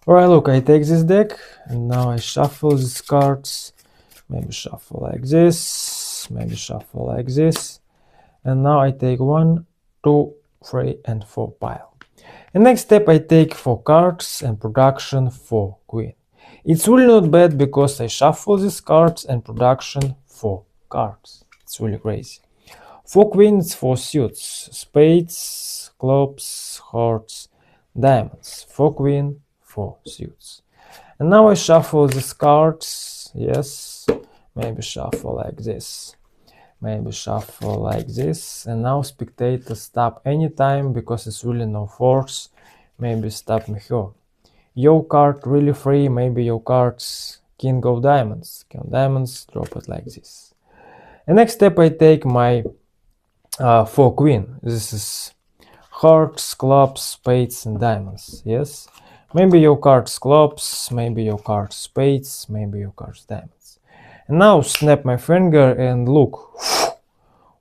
Alright, look, I take this deck and now I shuffle these cards. Maybe shuffle like this, maybe shuffle like this. And now I take 1, 2, 3 and 4 pile. And next step I take 4 cards and production 4 queen. It's really not bad because I shuffle these cards and production 4 cards. It's really crazy. 4 queens, 4 suits, spades, clubs, hearts, diamonds. 4 queen, 4 suits. And now I shuffle these cards. Yes, maybe shuffle like this. Maybe shuffle like this. And now spectator stop anytime because it's really no force. Maybe stop me here. Your card really free. Maybe your card's king of diamonds. King of diamonds, drop it like this. And next step I take my 4 queen. This is hearts, clubs, spades and diamonds. Yes. Maybe your card's clubs, maybe your card's spades, maybe your card's diamonds. And now snap my finger and look.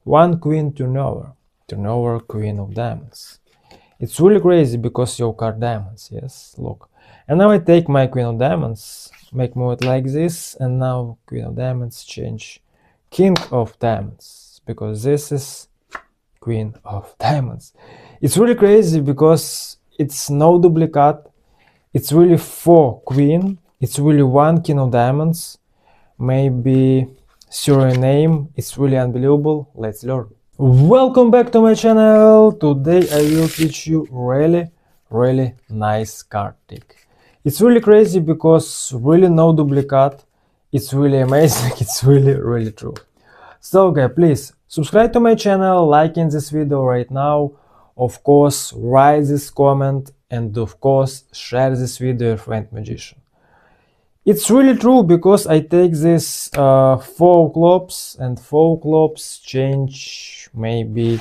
1 queen turnover. Turnover, queen of diamonds. It's really crazy because your card diamonds. Yes, look. And now I take my queen of diamonds, make move it like this, and now queen of diamonds change king of diamonds because this is queen of diamonds. It's really crazy because it's no duplicate. It's really 4 queen. It's really 1 king of diamonds. Maybe surname. It's really unbelievable. Let's learn. Welcome back to my channel. Today I will teach you really nice card trick. It's really crazy because really no duplicate. It's really amazing. It's really true. So guys, please subscribe to my channel, like in this video right now. Of course, write this comment and of course share this video with friend magician. It's really true because I take this 4 clubs and 4 clubs change maybe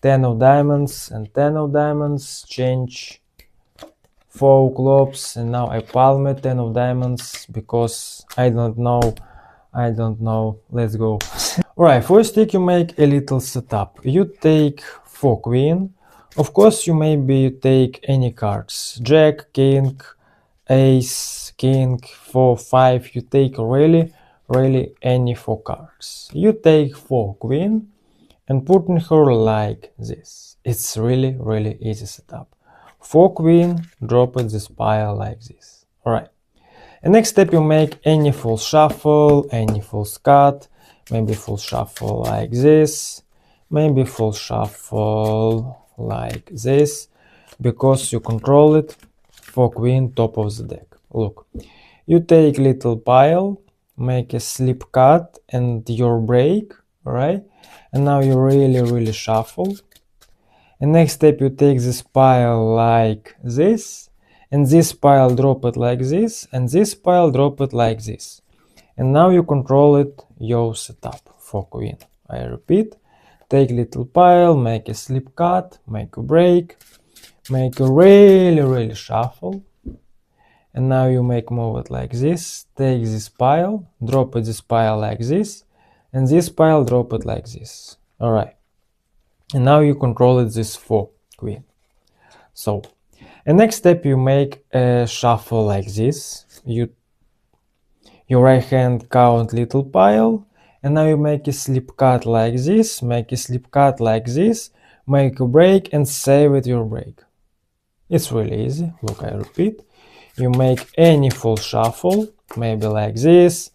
10 of diamonds and 10 of diamonds change 4 clubs and now I palm it 10 of diamonds because I don't know. Let's go. Alright, first trick you make a little setup. You take 4 queen. Of course you maybe take any cards. Jack, king, ace, king, 4, 5. You take really any 4 cards. You take 4 queen and putting her like this. It's really easy setup. 4 queen, drop it this pile like this. Alright. And next step you make any full shuffle, any full cut, maybe full shuffle like this, maybe full shuffle like this, because you control it. 4 queen, top of the deck. Look, you take little pile, make a slip cut and your break, right? And now you really shuffle. And next step you take this pile like this, and this pile drop it like this, and this pile drop it like this. And now you control it, your setup. 4 queen. I repeat, take little pile, make a slip cut, make a break, make a really shuffle. And now you make move it like this, take this pile, drop it this pile like this, and this pile drop it like this. Alright. And now you control it this 4 queen. So, and next step you make a shuffle like this. Your right hand count little pile, and now you make a slip cut like this, make a slip cut like this, make a break and save it your break. It's really easy. Look, I repeat. You make any full shuffle, maybe like this,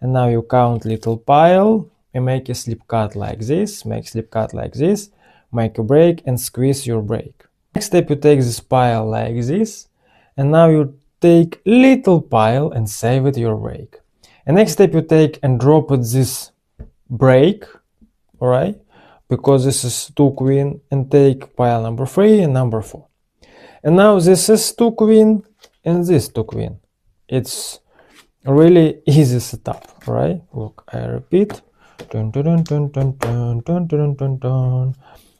and now you count little pile, and make a slip cut like this, make slip cut like this, make a break and squeeze your break. Next step you take this pile like this, and now you take little pile and save it your break. And next step you take and drop it this break, alright, because this is 2 queen, and take pile number 3 and number 4. And now this is 2 queen and this 2 queen. It's really easy setup, right? Look, I repeat.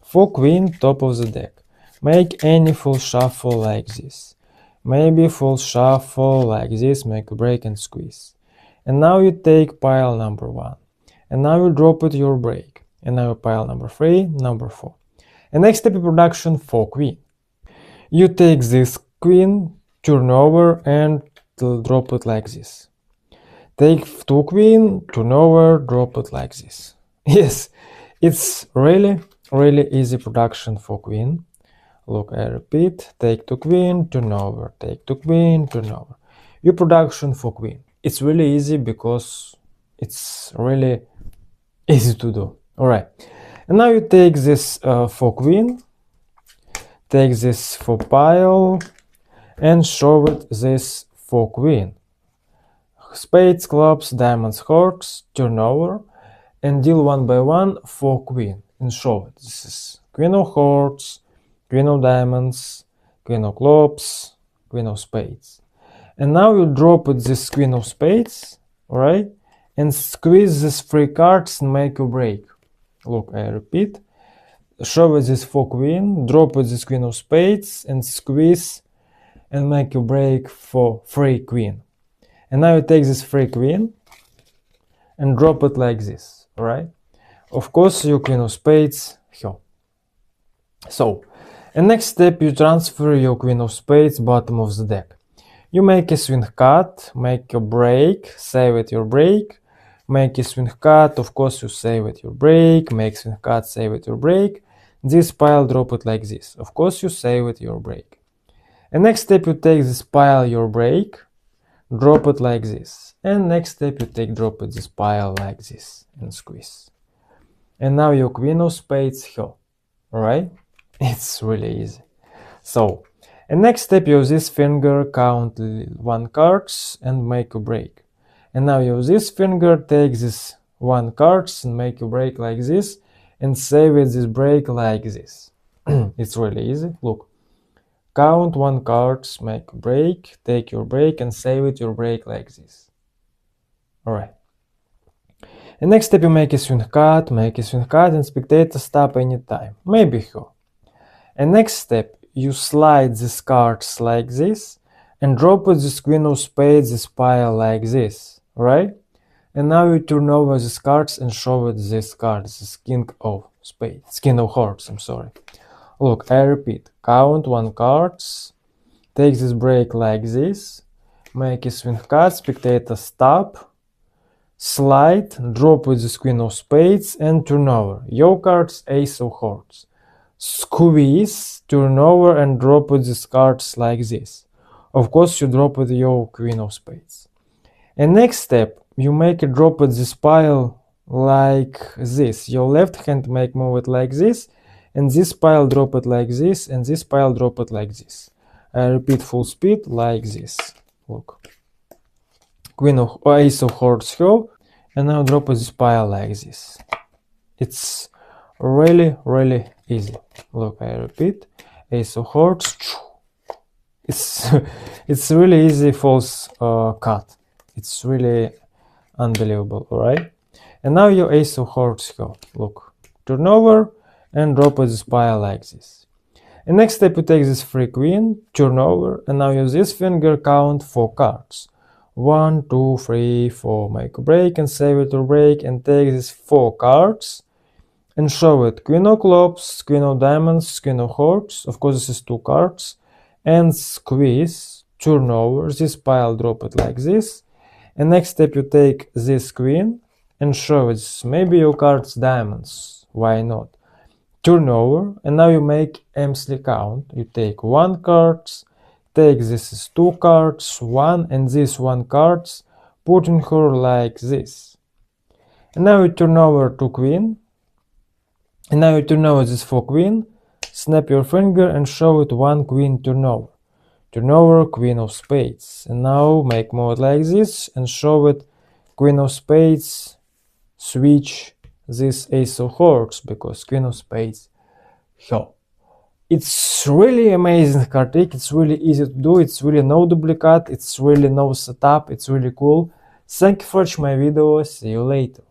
4 queen, top of the deck. Make any full shuffle like this. Maybe full shuffle like this, make a break and squeeze. And now you take pile number 1. And now you drop it your break. And now you pile number 3, number 4. And next step in production, 4 queen. You take this queen, turn over and drop it like this. Take 2 queen, turn over, drop it like this. Yes, it's really easy production for queen. Look, I repeat, take 2 queen, turn over, take 2 queen, turn over. Your production for queen. It's really easy because it's really easy to do. All right, and now you take this for queen, take this for pile, and show it this for queen. Spades, clubs, diamonds, hearts, turn over, and deal one by one for queen, and show it. This is queen of hearts, queen of diamonds, queen of clubs, queen of spades. And now you drop it this queen of spades, right? And squeeze these 3 cards and make a break. Look, I repeat. Show it this for queen, drop it this queen of spades, and squeeze and make a break for 3 queen. And now you take this 3 queen and drop it like this, right? Of course, your queen of spades here. So, and next step, you transfer your queen of spades bottom of the deck. You make a swing cut, make a break, save it your break, make a swing cut, of course you save it your break, make swing cut, save it your break. This pile, drop it like this. Of course you save it your break. And next step, you take this pile your break, drop it like this. And next step, you take drop it this pile like this and squeeze. And now your queen of spades here, alright? It's really easy. So, and next step, use this finger, count 1 cards and make a break. And now use this finger, take this 1 cards and make a break like this, and save it this break like this. It's really easy. Look, count 1 cards, make a break, take your break, and save it your break like this. All right. And next step, you make a swing cut, and spectator stop anytime. Maybe here. And next step, you slide these cards like this and drop it this queen of spades, this pile like this, right? And now you turn over these cards and show it this card, this king of spades, king of hearts, I'm sorry. Look, I repeat, count 1 cards, take this break like this, make a swing cut, spectator stop, slide, drop with this queen of spades and turn over. Your cards, ace of hearts. Squeeze, turn over and drop with these cards like this. Of course, you drop with your queen of spades. And next step, you make a drop with this pile like this. Your left hand make move it like this, and this pile drop it like this, and this pile drop it like this. I repeat full speed like this. Look, queen of ace of hearts here, and now drop this pile like this. It's really easy. Look, I repeat, ace of hearts. It's really easy false cut. It's really unbelievable, alright? And now your ace of hearts here. Look, turn over and drop this pile like this. And next step, you take this 3 queen, turn over, and now use this finger, count 4 cards. 1, 2, 3, 4, make a break and save it or break, and take these 4 cards and show it. Queen of clubs, queen of diamonds, queen of hearts, of course this is 2 cards, and squeeze, turn over, this pile, drop it like this. And next step, you take this queen and show it. Maybe your cards diamonds, why not? Turn over, and now you make empty count. You take 1 cards, take this is 2 cards, 1, and this 1 cards, putting her like this. And now you turn over to queen, and now you turn over this 4 queen, snap your finger and show it 1 queen turn over. Turn over, queen of spades, and now make move like this and show it queen of spades, switch this ace of hearts, because queen of spades here. It's really amazing card trick, it's really easy to do, it's really no duplicate, it's really no setup, it's really cool. Thank you for watching my video, see you later.